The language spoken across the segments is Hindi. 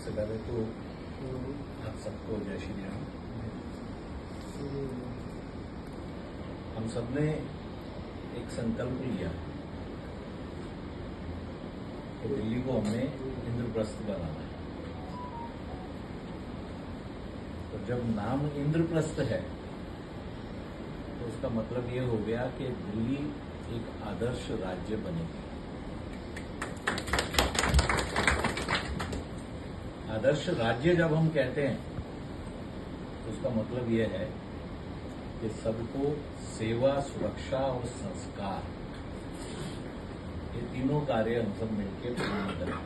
सबसे पहले तो आप सबको जय श्री राम। हम सबने एक संकल्प लिया कि दिल्ली को हमने इंद्रप्रस्थ बनाना है। तो जब नाम इंद्रप्रस्थ है तो उसका मतलब ये हो गया कि दिल्ली एक आदर्श राज्य बनेगी। आदर्श राज्य जब हम कहते हैं तो उसका मतलब यह है कि सबको सेवा, सुरक्षा और संस्कार, ये तीनों कार्य हम सब मिलकर पूर्ण करें।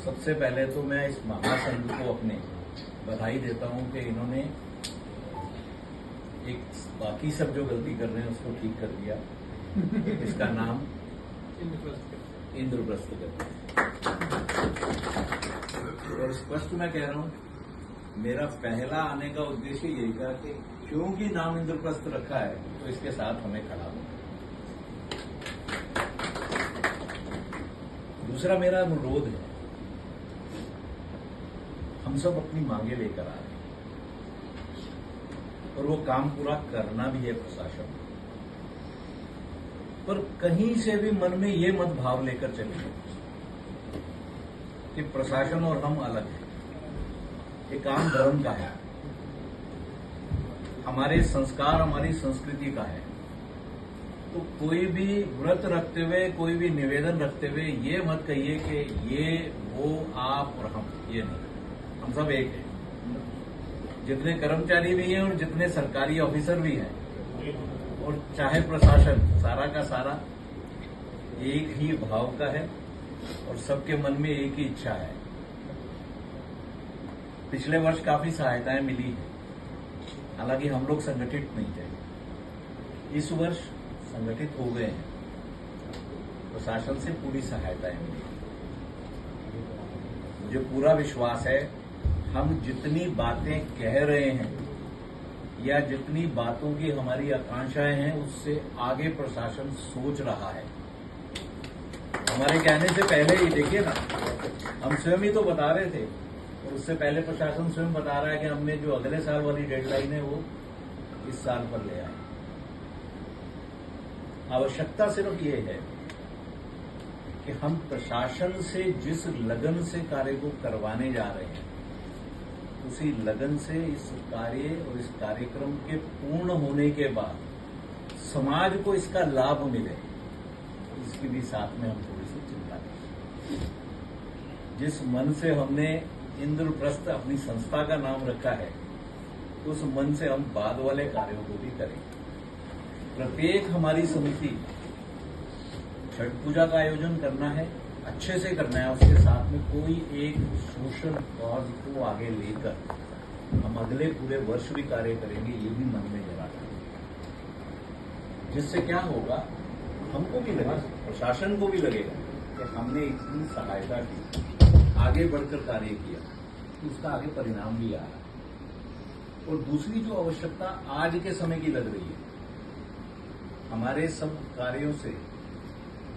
सबसे पहले तो मैं इस महासंघ को अपने बधाई देता हूं कि इन्होंने एक बाकी सब जो गलती कर रहे हैं उसको ठीक कर दिया। इसका नाम इंद्रप्रस्थ करते हैं। और स्पष्ट मैं कह रहा हूं, मेरा पहला आने का उद्देश्य यही था कि क्योंकि नाम इंद्रप्रस्थ रखा है तो इसके साथ हमें खड़ा होना। दूसरा मेरा अनुरोध है, हम सब अपनी मांगे लेकर आ रहे हैं और वो काम पूरा करना भी है प्रशासन, पर कहीं से भी मन में ये मत भाव लेकर चलिए कि प्रशासन और हम अलग हैं। ये काम धर्म का है, हमारे संस्कार, हमारी संस्कृति का है। तो कोई भी व्रत रखते हुए, कोई भी निवेदन रखते हुए ये मत कहिए कि ये, वो, आप और हम, ये नहीं। हम सब एक हैं। जितने कर्मचारी भी हैं और जितने सरकारी ऑफिसर भी हैं और चाहे प्रशासन, सारा का सारा एक ही भाव का है और सबके मन में एक ही इच्छा है। पिछले वर्ष काफी सहायताएं मिली है, हालांकि हम लोग संगठित नहीं थे। इस वर्ष संगठित हो गए हैं, प्रशासन से पूरी सहायताएं मिली। मुझे पूरा विश्वास है हम जितनी बातें कह रहे हैं या जितनी बातों की हमारी आकांक्षाएं हैं उससे आगे प्रशासन सोच रहा है। हमारे कहने से पहले ही देखिए ना, हम स्वयं ही तो बता रहे थे और उससे पहले प्रशासन स्वयं बता रहा है कि हमने जो अगले साल वाली डेडलाइन है वो इस साल पर ले आए। आवश्यकता सिर्फ ये है कि हम प्रशासन से जिस लगन से कार्य को करवाने जा रहे हैं उसी लगन से इस कार्य और इस कार्यक्रम के पूर्ण होने के बाद समाज को इसका लाभ मिले, इसकी भी साथ में हम थोड़ी सी चिंता करें। जिस मन से हमने इंद्रप्रस्थ अपनी संस्था का नाम रखा है उस मन से हम बाद वाले कार्यों को भी करें। प्रत्येक हमारी समिति छठ पूजा का आयोजन करना है, अच्छे से करना है। उसके साथ में कोई एक सोशल कॉज को आगे लेकर हम अगले पूरे वर्ष भी कार्य करेंगे, ये भी मन में जरा करें। जिससे क्या होगा, हमको भी लगेगा, प्रशासन को भी लगेगा कि हमने इतनी सहायता की, आगे बढ़कर कार्य किया, तो उसका आगे परिणाम भी आ रहा है। और दूसरी जो आवश्यकता आज के समय की लग रही है, हमारे सब कार्यों से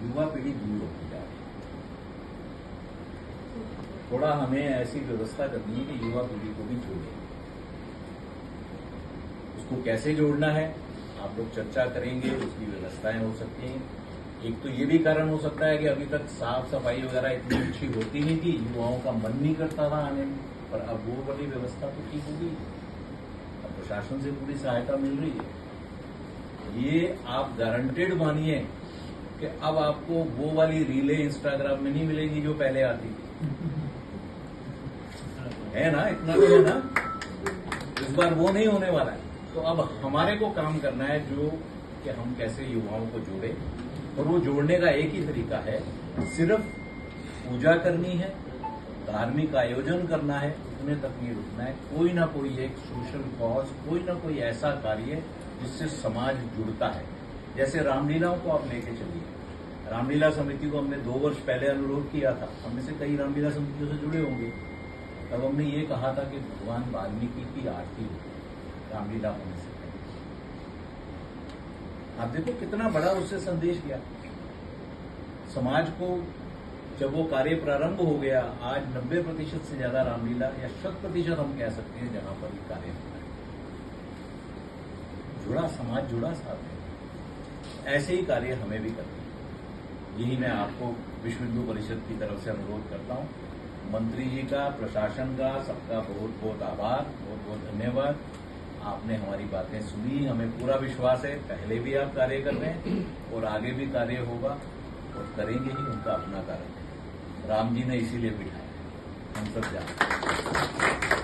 युवा पीढ़ी दूर होती जा रही है। थोड़ा हमें ऐसी व्यवस्था करनी है कि युवा पीढ़ी को भी जोड़े। उसको कैसे जोड़ना है आप लोग चर्चा करेंगे, उसकी व्यवस्थाएं हो सकती हैं। एक तो ये भी कारण हो सकता है कि अभी तक साफ सफाई वगैरह इतनी अच्छी होती नहीं थी, युवाओं का मन नहीं करता था आने में, पर अब वो वाली व्यवस्था तो ठीक होगी। अब प्रशासन से पूरी सहायता मिल रही है। ये आप गारंटेड मानिए कि अब आपको वो वाली रीलें इंस्टाग्राम में नहीं मिलेगी जो पहले आती थी। है ना, इतना तो है ना। इस बार वो नहीं होने वाला है। तो अब हमारे को काम करना है जो कि हम कैसे युवाओं को जोड़े, और वो जोड़ने का एक ही तरीका है, सिर्फ पूजा करनी है, धार्मिक आयोजन करना है, उतने तक नहीं रुकना है। कोई ना कोई एक सोशल कॉज, कोई ना कोई ऐसा कार्य जिससे समाज जुड़ता है। जैसे रामलीलाओं को आप लेके चलिए। रामलीला समिति को हमने 2 वर्ष पहले अनुरोध किया था, हमने से कई रामलीला समितियों से जुड़े होंगे। तब हमने ये कहा था कि भगवान वाल्मीकि की आरती हो रामलीला होने से पहले। आप देखो कितना बड़ा उससे संदेश गया। समाज को जब वो कार्य प्रारंभ हो गया, आज 90% से ज्यादा रामलीला या 100% हम कह सकते हैं जहां पर ये कार्य हो रहा है, जुड़ा समाज जुड़ा साथ है। ऐसे ही कार्य हमें भी करना है। यही मैं आपको विश्व हिंदू परिषद की तरफ से अनुरोध करता हूं। मंत्री जी का, प्रशासन का, सबका बहुत बहुत आभार, बहुत बहुत धन्यवाद। आपने हमारी बातें सुनी, हमें पूरा विश्वास है पहले भी आप कार्य कर रहे हैं और आगे भी कार्य होगा और करेंगे ही। उनका अपना कार्य राम जी ने इसीलिए बिठाया, हम सब जानते हैं।